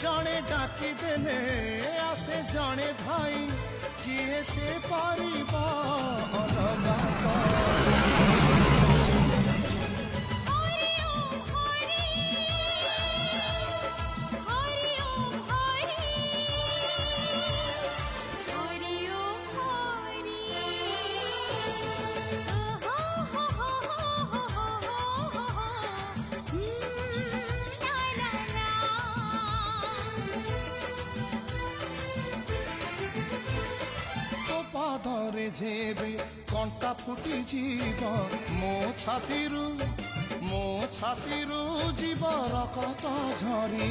ଜଣେ ଡାକିଦେଲେ ଆସେ ଜଣେ ଧାଇ କିଏ ସେ ପାରିବ ଅଲଗା ପାଦରେ ଯେବେ କଣ୍ଟା ଫୁଟିଯିବ ମୋ ଛାତିରୁ ଯିବ ରକ୍ତ ଝରି